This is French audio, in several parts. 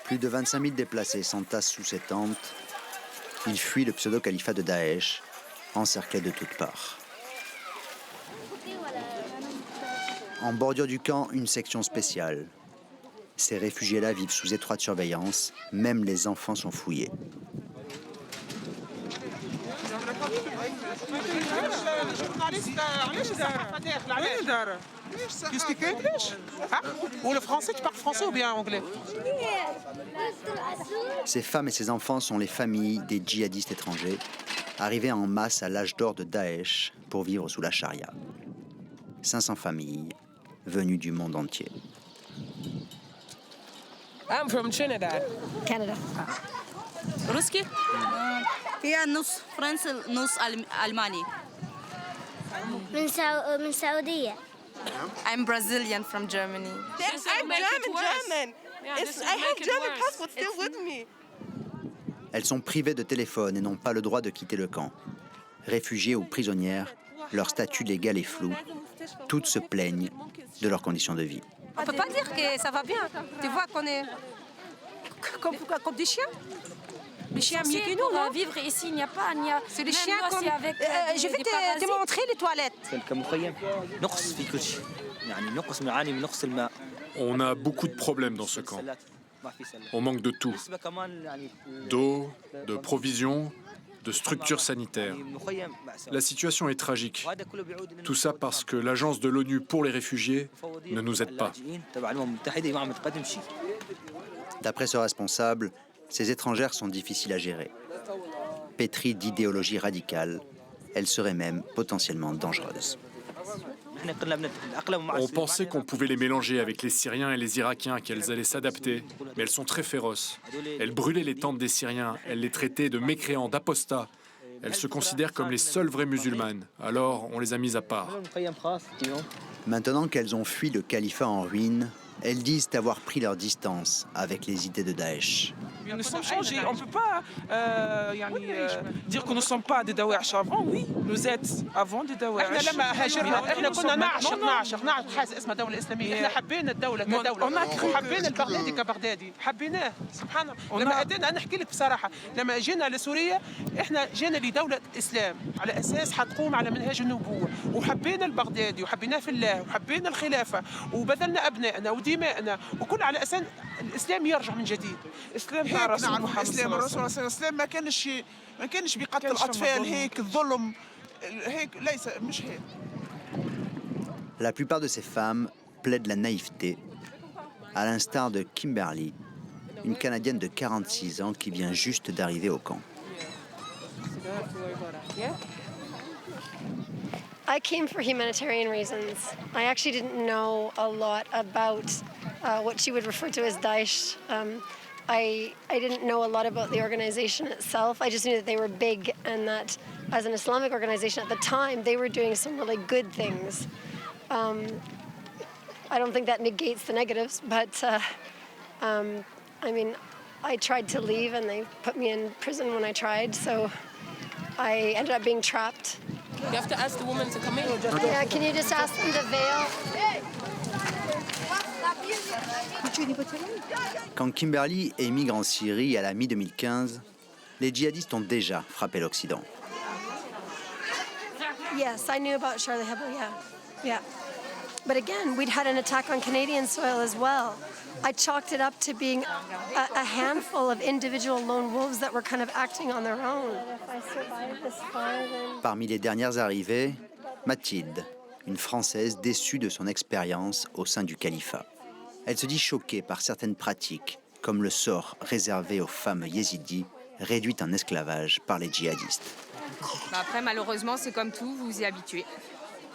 Plus de 25 000 déplacés s'entassent sous ces tentes. Ils fuient le pseudo-califat de Daesh, encerclés de toutes parts. En bordure du camp, une section spéciale. Ces réfugiés-là vivent sous étroite surveillance, même les enfants sont fouillés. Le français, tu parles français ou bien anglais? Ces femmes et ces enfants sont les familles des djihadistes étrangers, arrivés en masse à l'âge d'or de Daesh pour vivre sous la charia. 500 familles venues du monde entier. I'm from Trinidad. Canada. روسكي؟ فيها نص فرنسي نص ألماني. من سعودية. I'm Brazilian from Germany. I'm German. I have German passport still with me. Elles sont privées de téléphone et n'ont pas le droit de quitter le camp. Réfugiées ou prisonnières, leur statut légal est flou. Toutes se plaignent de leurs conditions de vie. On ne peut pas dire que ça va bien. Tu vois qu'on est comme des chiens. Les chiens mieux que nous, non? Vivre ici, il n'y a pas... C'est les chiens comme... je vais te montrer les toilettes. On a beaucoup de problèmes dans ce camp. On manque de tout. D'eau, de provisions, de structures sanitaires. La situation est tragique. Tout ça parce que l'agence de l'ONU pour les réfugiés ne nous aide pas. D'après ce responsable, ces étrangères sont difficiles à gérer. Pétries d'idéologie radicale, elles seraient même potentiellement dangereuses. On pensait qu'on pouvait les mélanger avec les Syriens et les Irakiens, qu'elles allaient s'adapter, mais elles sont très féroces. Elles brûlaient les tentes des Syriens, elles les traitaient de mécréants, d'apostats. Elles se considèrent comme les seules vraies musulmanes, alors on les a mises à part. Maintenant qu'elles ont fui le califat en ruine, elles disent avoir pris leur distance avec les idées de Daesh. Nous sommes changés. On ne peut pas dire que nous ne sommes pas des Daesh avant. Oui, nous êtes avant des Daesh. لما هاجرنا احنا كنا نعشق حاجه اسمها دوله اسلاميه، احنا حبينا الدوله كدوله، حبينا البغدادي كبغدادي، حبيناه سبحان الله. لما اتينا نحكي لك بصراحه، لما جينا لسوريا احنا جينا لدوله اسلام على اساس حتقوم على منهاج النبوه، وحبينا البغدادي وحبيناه في الله وحبينا الخلافه وبذلنا ابنائنا ودمائنا وكل على اساس الاسلام يرجع من جديد. الاسلام تاع الرسول محمد صلى الله عليه وسلم. الاسلام ما كانش بيقتل الاطفال هيك الظلم هيك ليس مش هيك. La plupart de ces femmes plaident la naïveté, à l'instar de Kimberly, une Canadienne de 46 ans qui vient juste d'arriver au camp. I came for humanitarian reasons. I actually didn't know a lot about what she would refer to as Daesh. I didn't know a lot about the organization itself. I just knew that they were big and that as an Islamic organization at the time, they were doing some really good things. I don't think that negates the negatives, but I mean, I tried to leave and they put me in prison when I tried, so I ended up being trapped. You have to ask the woman to come in. Yeah, can you just ask them to veil? Quand Kimberly émigre en Syrie à la mi-2015, les djihadistes ont déjà frappé l'Occident. Yes, I knew about Charlie Hebdo, yeah. But again, we'd had an attack on Canadian soil as well. I chalked it up to being a handful of individual lone wolves that were kind of acting on their own. If I survive this far, then... Parmi les dernières arrivées, Mathilde, une Française déçue de son expérience au sein du califat. Elle se dit choquée par certaines pratiques, comme le sort réservé aux femmes yézidis, réduites en esclavage par les djihadistes. Après, malheureusement, c'est comme tout, vous vous y habituez.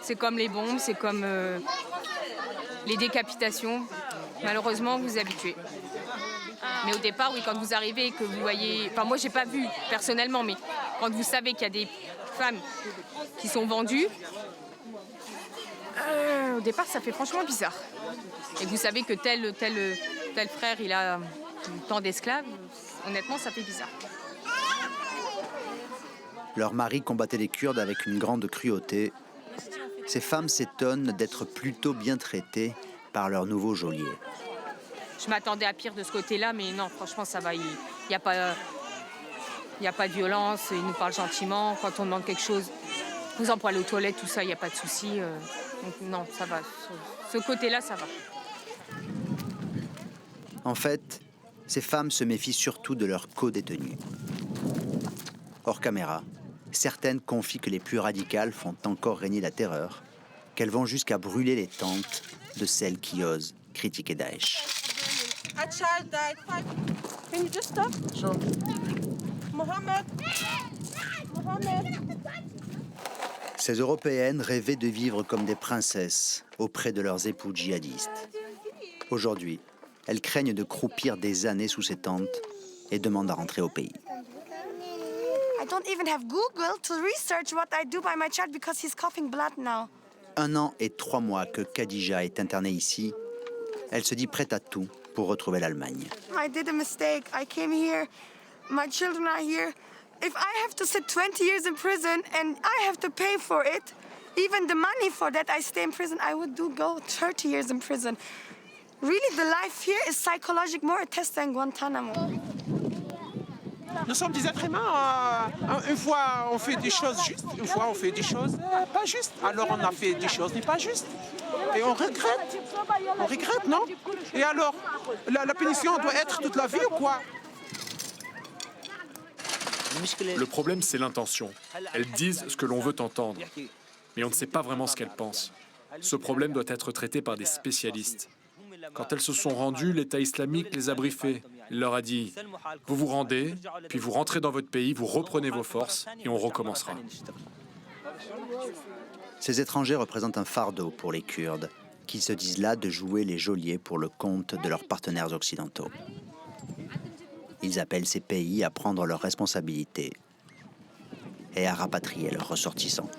C'est comme les bombes, c'est comme les décapitations. Malheureusement, vous vous y habituez. Mais au départ, oui, quand vous arrivez et que vous voyez... Enfin, moi, j'ai pas vu personnellement, mais quand vous savez qu'il y a des femmes qui sont vendues, au départ, ça fait franchement bizarre. Et que vous savez que tel frère, il a tant d'esclaves, honnêtement, ça fait bizarre. Leurs maris combattaient les Kurdes avec une grande cruauté. Ces femmes s'étonnent d'être plutôt bien traitées par leur nouveau geôlier. Je m'attendais à pire de ce côté-là, mais non, franchement, ça va. Il n'y a pas de violence, ils nous parlent gentiment. Quand on demande quelque chose, par exemple, pour aller aux toilettes, tout ça, il n'y a pas de souci. Donc non, ça va. Ce côté-là, ça va. En fait, ces femmes se méfient surtout de leurs co-détenus. Hors caméra, certaines confient que les plus radicales font encore régner la terreur, qu'elles vont jusqu'à brûler les tentes de celles qui osent critiquer Daesh. A child died. Can you just stop? Sure. Mohammed. Ces Européennes rêvaient de vivre comme des princesses auprès de leurs époux djihadistes. Aujourd'hui, elles craignent de croupir des années sous ces tentes et demandent à rentrer au pays. I don't even have Google to research what I do by my child because he's coughing blood now. 1 an et 3 mois que Khadija est internée ici, elle se dit prête à tout pour retrouver l'Allemagne. I did a mistake. I came here. My children are here. If I have to sit 20 years in prison and I have to pay for it, even the money for that I stay in prison, I would go 30 years in prison. Really, the life here is psychological, more a test than Guantanamo. Nous sommes des êtres humains. Une fois on fait des choses justes, une fois on fait des choses pas justes. Alors on a fait des choses pas justes. Et on regrette. On regrette, non? Et alors, la punition doit être toute la vie ou quoi? Le problème, c'est l'intention. Elles disent ce que l'on veut entendre, mais on ne sait pas vraiment ce qu'elles pensent. Ce problème doit être traité par des spécialistes. Quand elles se sont rendues, l'État islamique les a briefées. Il leur a dit « Vous vous rendez, puis vous rentrez dans votre pays, vous reprenez vos forces et on recommencera. » Ces étrangers représentent un fardeau pour les Kurdes, qui se disent là de jouer les geôliers pour le compte de leurs partenaires occidentaux. Ils appellent ces pays à prendre leurs responsabilités et à rapatrier leurs ressortissants.